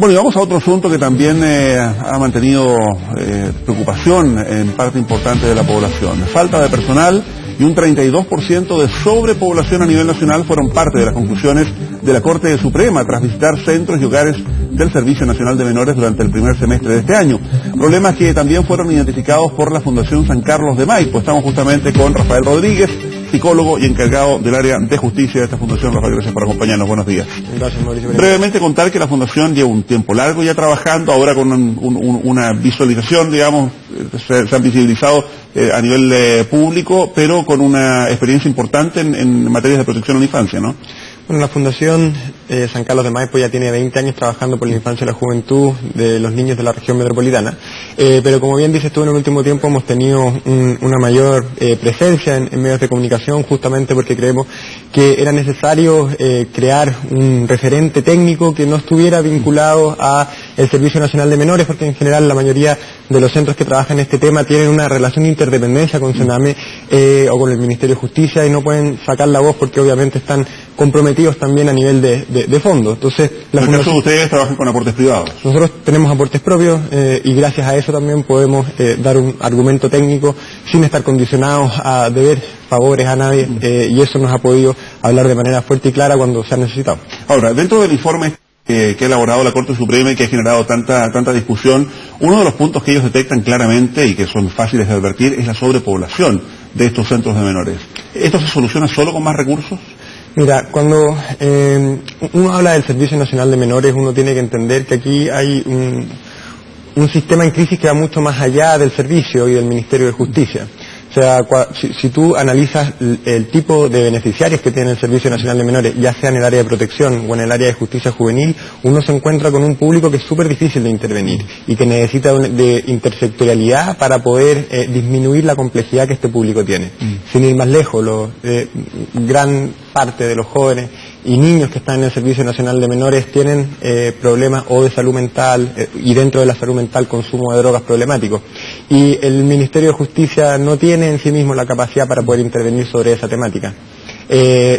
Bueno, y vamos a otro asunto que también ha mantenido preocupación en parte importante de la población. Falta de personal y un 32% de sobrepoblación a nivel nacional fueron parte de las conclusiones de la Corte Suprema tras visitar centros y hogares del Servicio Nacional de Menores durante el primer semestre de este año. Problemas que también fueron identificados por la Fundación San Carlos de Maipo. Estamos justamente con Rafael Rodríguez, psicólogo y encargado del área de justicia de esta fundación. Rafael, gracias por acompañarnos. Buenos días. Gracias, Mauricio. Brevemente contar que la fundación lleva un tiempo largo ya trabajando, ahora con una visualización, digamos, se han visibilizado a nivel público, pero con una experiencia importante en materias de protección a la infancia, ¿no? Bueno, la Fundación San Carlos de Maipo ya tiene 20 años trabajando por la infancia y la juventud de los niños de la región metropolitana, pero como bien dices tú, en el último tiempo hemos tenido una mayor presencia en medios de comunicación, justamente porque creemos que era necesario crear un referente técnico que no estuviera vinculado a el Servicio Nacional de Menores, porque en general la mayoría de los centros que trabajan en este tema tienen una relación de interdependencia con Sename o con el Ministerio de Justicia y no pueden sacar la voz porque obviamente están comprometidos también a nivel de fondo. Entonces, en el caso de ustedes trabajan con aportes privados. Nosotros tenemos aportes propios y gracias a eso también podemos dar un argumento técnico sin estar condicionados a deber favores a nadie y eso nos ha podido hablar de manera fuerte y clara cuando se ha necesitado. Ahora, dentro del informe que ha elaborado la Corte Suprema y que ha generado tanta discusión, uno de los puntos que ellos detectan claramente y que son fáciles de advertir es la sobrepoblación de estos centros de menores. ¿Esto se soluciona solo con más recursos? Mira, cuando uno habla del Servicio Nacional de Menores, uno tiene que entender que aquí hay un sistema en crisis que va mucho más allá del servicio y del Ministerio de Justicia. O sea, si tú analizas el tipo de beneficiarios que tiene el Servicio Nacional de Menores, ya sea en el área de protección o en el área de justicia juvenil, uno se encuentra con un público que es súper difícil de intervenir y que necesita de intersectorialidad para poder disminuir la complejidad que este público tiene. Sin ir más lejos, gran parte de los jóvenes y niños que están en el Servicio Nacional de Menores tienen problemas o de salud mental y dentro de la salud mental consumo de drogas problemáticos. Y el Ministerio de Justicia no tiene en sí mismo la capacidad para poder intervenir sobre esa temática.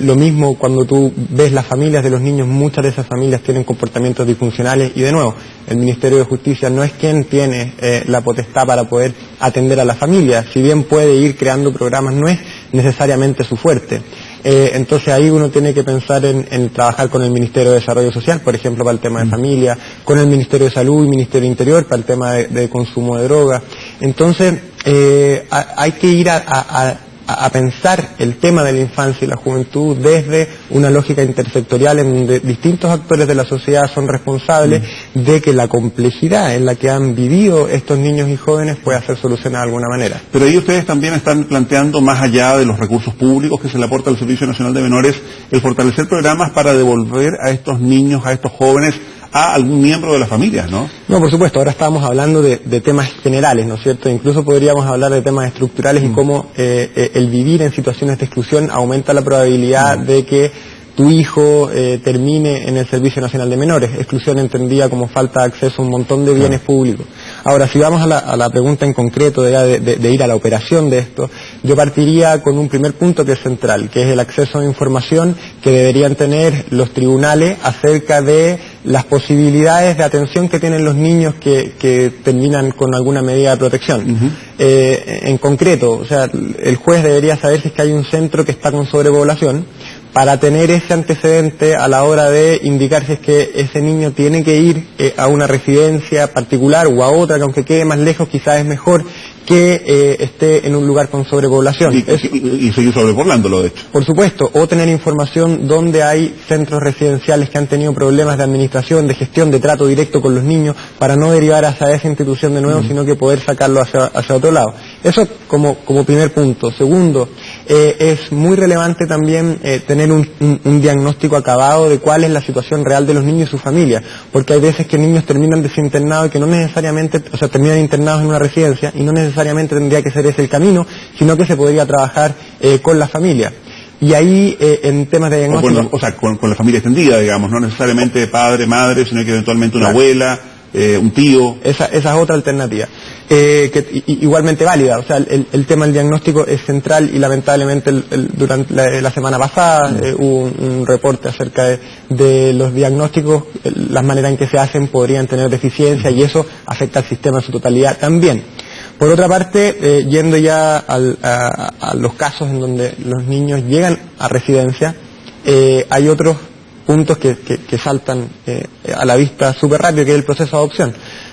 Lo mismo cuando tú ves las familias de los niños, muchas de esas familias tienen comportamientos disfuncionales y de nuevo, el Ministerio de Justicia no es quien tiene la potestad para poder atender a la familia, si bien puede ir creando programas, no es necesariamente su fuerte. Entonces ahí uno tiene que pensar en trabajar con el Ministerio de Desarrollo Social, por ejemplo, para el tema de familia, con el Ministerio de Salud y Ministerio de Interior para el tema de consumo de drogas. Entonces hay que ir a pensar el tema de la infancia y la juventud desde una lógica intersectorial en donde distintos actores de la sociedad son responsables de que la complejidad en la que han vivido estos niños y jóvenes pueda ser solucionada de alguna manera. Pero ahí ustedes también están planteando, más allá de los recursos públicos que se le aporta al Servicio Nacional de Menores, el fortalecer programas para devolver a estos niños, a estos jóvenes, a algún miembro de las familias, ¿no? No, por supuesto, ahora estábamos hablando de temas generales, ¿no es cierto? Incluso podríamos hablar de temas estructurales y cómo el vivir en situaciones de exclusión aumenta la probabilidad de que tu hijo termine en el Servicio Nacional de Menores, exclusión entendida como falta de acceso a un montón de bienes públicos. Ahora, si vamos a la pregunta en concreto de ir a la operación de esto, yo partiría con un primer punto que es central, que es el acceso a información que deberían tener los tribunales acerca de las posibilidades de atención que tienen los niños que terminan con alguna medida de protección. En concreto, o sea, el juez debería saber si es que hay un centro que está con sobrepoblación, para tener ese antecedente a la hora de indicar si es que ese niño tiene que ir a una residencia particular o a otra, que aunque quede más lejos quizás es mejor que esté en un lugar con sobrepoblación. Y seguir sobrepoblándolo, de hecho. Por supuesto, o tener información donde hay centros residenciales que han tenido problemas de administración, de gestión, de trato directo con los niños, para no derivar hacia esa institución de nuevo, sino que poder sacarlo hacia otro lado. Eso como primer punto. Segundo, es muy relevante también tener un diagnóstico acabado de cuál es la situación real de los niños y su familia, porque hay veces que niños terminan desinternados y que no necesariamente, o sea, terminan internados en una residencia y no necesariamente tendría que ser ese el camino, sino que se podría trabajar con la familia. Y ahí, en temas de diagnóstico... con la familia extendida, digamos, no necesariamente padre, madre, sino que eventualmente una abuela, un tío. Esa es otra alternativa, igualmente válida. O sea, el tema del diagnóstico es central y lamentablemente durante la semana pasada hubo un reporte acerca de los diagnósticos, las maneras en que se hacen podrían tener deficiencia y eso afecta al sistema en su totalidad también. Por otra parte, yendo ya a los casos en donde los niños llegan a residencia, hay otros puntos que saltan a la vista súper rápido, que es el proceso de adopción.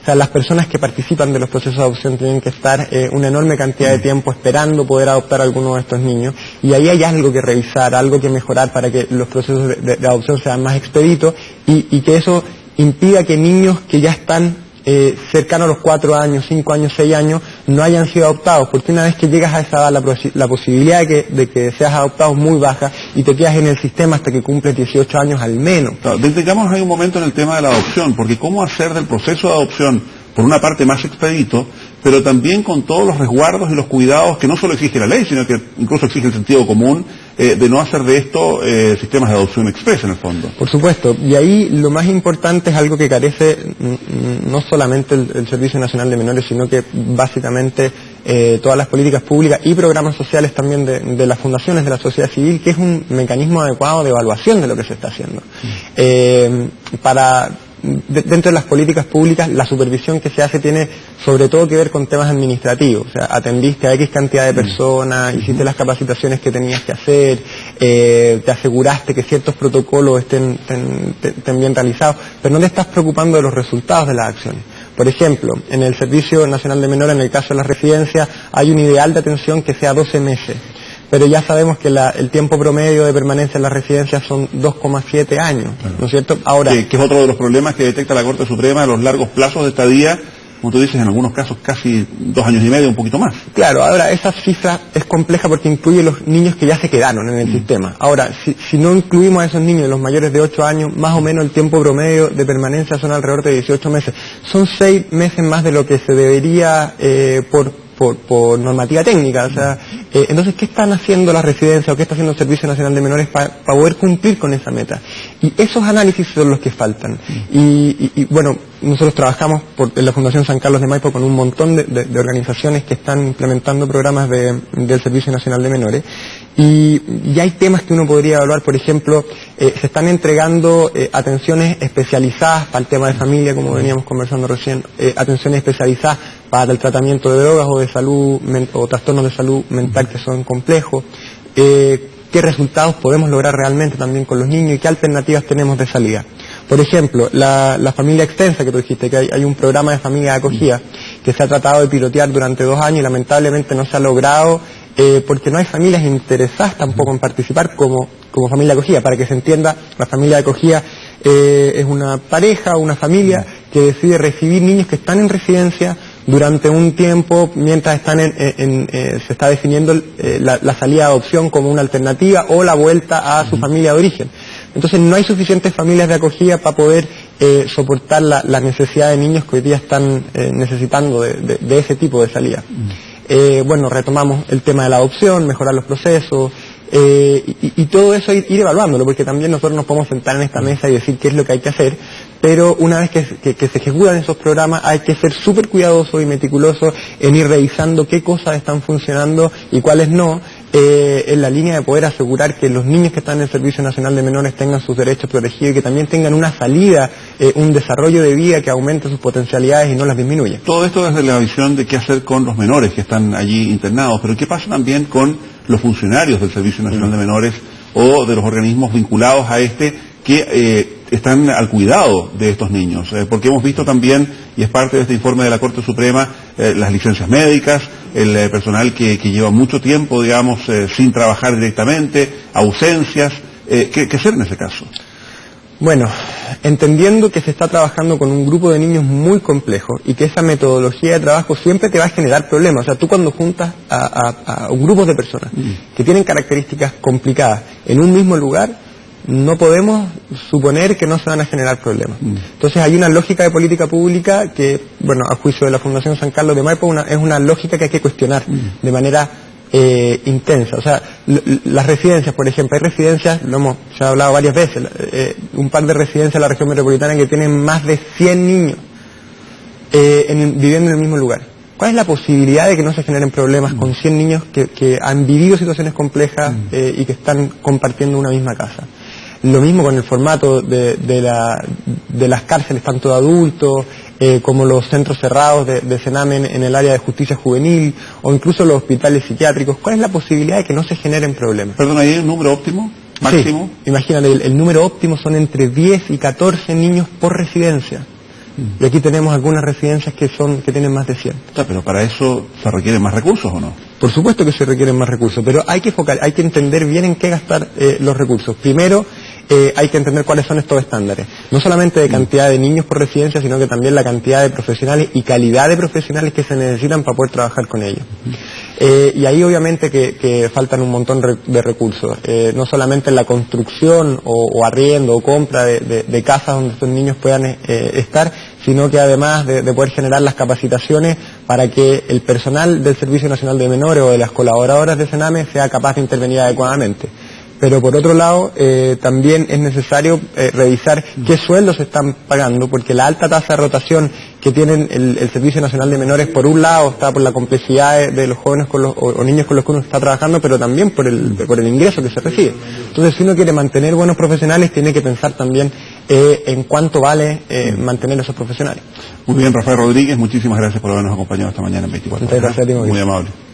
O sea, las personas que participan de los procesos de adopción tienen que estar una enorme cantidad de tiempo esperando poder adoptar a alguno de estos niños, y ahí hay algo que revisar, algo que mejorar para que los procesos de adopción sean más expeditos y que eso impida que niños que ya están cercanos a los 4 años, 5 años, 6 años, no hayan sido adoptados, porque una vez que llegas a esa edad, la posibilidad de que seas adoptado es muy baja y te quedas en el sistema hasta que cumples 18 años al menos. Claro, detengamos ahí un momento en el tema de la adopción, porque cómo hacer del proceso de adopción, por una parte, más expedito, pero también con todos los resguardos y los cuidados que no solo exige la ley, sino que incluso exige el sentido común, de no hacer de esto sistemas de adopción express en el fondo. Por supuesto, y ahí lo más importante es algo que carece no solamente el Servicio Nacional de Menores, sino que básicamente todas las políticas públicas y programas sociales también de las fundaciones de la sociedad civil, que es un mecanismo adecuado de evaluación de lo que se está haciendo. Dentro de las políticas públicas, la supervisión que se hace tiene sobre todo que ver con temas administrativos. O sea, atendiste a X cantidad de personas, hiciste las capacitaciones que tenías que hacer, te aseguraste que ciertos protocolos estén bien realizados, pero no te estás preocupando de los resultados de las acciones. Por ejemplo, en el Servicio Nacional de Menores, en el caso de las residencias, hay un ideal de atención que sea 12 meses. Pero ya sabemos que el tiempo promedio de permanencia en las residencias son 2,7 años, ¿no es cierto? Ahora, que es otro de los problemas que detecta la Corte Suprema, los largos plazos de estadía, como tú dices, en algunos casos casi 2 años y medio, un poquito más. Claro, ahora esa cifra es compleja porque incluye los niños que ya se quedaron en el sistema. Ahora, si no incluimos a esos niños, los mayores de 8 años, más o menos el tiempo promedio de permanencia son alrededor de 18 meses. Son 6 meses más de lo que se debería por normativa técnica. O sea, entonces, ¿qué están haciendo las residencias o qué está haciendo el Servicio Nacional de Menores para poder cumplir con esa meta? Y esos análisis son los que faltan. Y bueno, nosotros trabajamos en la Fundación San Carlos de Maipo con un montón de organizaciones que están implementando programas del Servicio Nacional de Menores, y hay temas que uno podría evaluar. Por ejemplo, se están entregando atenciones especializadas para el tema de familia, como veníamos conversando recién, atenciones especializadas para el tratamiento de drogas o de salud o trastornos de salud mental que son complejos, qué resultados podemos lograr realmente también con los niños y qué alternativas tenemos de salida. Por ejemplo, la familia extensa que tú dijiste, que hay un programa de familia de acogida que se ha tratado de pilotear durante 2 años y lamentablemente no se ha logrado porque no hay familias interesadas tampoco en participar como familia de acogida. Para que se entienda, la familia de acogida es una pareja o una familia que decide recibir niños que están en residencia durante un tiempo mientras están se está definiendo la salida de adopción como una alternativa o la vuelta a su familia de origen. Entonces no hay suficientes familias de acogida para poder soportar la necesidad de niños que hoy día están necesitando de ese tipo de salida. Bueno, retomamos el tema de la adopción, mejorar los procesos, y todo eso ir evaluándolo, porque también nosotros nos podemos sentar en esta mesa y decir qué es lo que hay que hacer, pero una vez que se ejecutan esos programas hay que ser súper cuidadosos y meticulosos en ir revisando qué cosas están funcionando y cuáles no, en la línea de poder asegurar que los niños que están en el Servicio Nacional de Menores tengan sus derechos protegidos y que también tengan una salida, un desarrollo de vida que aumente sus potencialidades y no las disminuya. Todo esto desde la visión de qué hacer con los menores que están allí internados, pero ¿qué pasa también con los funcionarios del Servicio Nacional de Menores o de los organismos vinculados a este que están al cuidado de estos niños? Porque hemos visto también, y es parte de este informe de la Corte Suprema, las licencias médicas, el personal que lleva mucho tiempo, digamos, sin trabajar directamente, ausencias. ¿Qué hacer en ese caso? Bueno, entendiendo que se está trabajando con un grupo de niños muy complejo y que esa metodología de trabajo siempre te va a generar problemas. O sea, tú cuando juntas a un grupo de personas que tienen características complicadas en un mismo lugar, no podemos suponer que no se van a generar problemas. Entonces hay una lógica de política pública que, bueno, a juicio de la Fundación San Carlos de Maipo, es una lógica que hay que cuestionar de manera intensa. O sea, las residencias, por ejemplo, hay residencias, se ha hablado varias veces, un par de residencias en la región metropolitana que tienen más de 100 niños. viviendo en el mismo lugar. ¿Cuál es la posibilidad de que no se generen problemas con 100 niños que han vivido situaciones complejas y que están compartiendo una misma casa? Lo mismo con el formato de las cárceles, tanto de adultos como los centros cerrados de Sename en el área de justicia juvenil o incluso los hospitales psiquiátricos. ¿Cuál es la posibilidad de que no se generen problemas? Perdón, ¿hay un número óptimo? ¿Máximo? Sí, imagínate, el número óptimo son entre 10 y 14 niños por residencia. Y aquí tenemos algunas residencias que tienen más de 100. Pero para eso se requieren más recursos, ¿o no? Por supuesto que se requieren más recursos, pero hay que entender bien en qué gastar los recursos. Primero, hay que entender cuáles son estos estándares. No solamente de cantidad de niños por residencia, sino que también la cantidad de profesionales y calidad de profesionales que se necesitan para poder trabajar con ellos. Y ahí obviamente que faltan un montón de recursos, no solamente en la construcción o arriendo o compra de casas donde estos niños puedan estar, sino que además de poder generar las capacitaciones para que el personal del Servicio Nacional de Menores o de las colaboradoras de Sename sea capaz de intervenir adecuadamente. Pero por otro lado, también es necesario revisar qué sueldos se están pagando, porque la alta tasa de rotación que tienen el Servicio Nacional de Menores, por un lado, está por la complejidad de los jóvenes o niños con los que uno está trabajando, pero también por el ingreso que se recibe. Entonces, si uno quiere mantener buenos profesionales, tiene que pensar también en cuánto vale mantener esos profesionales. Muy bien, Rafael Rodríguez, muchísimas gracias por habernos acompañado esta mañana en 24 Horas. Muchas gracias a ti, muy amable.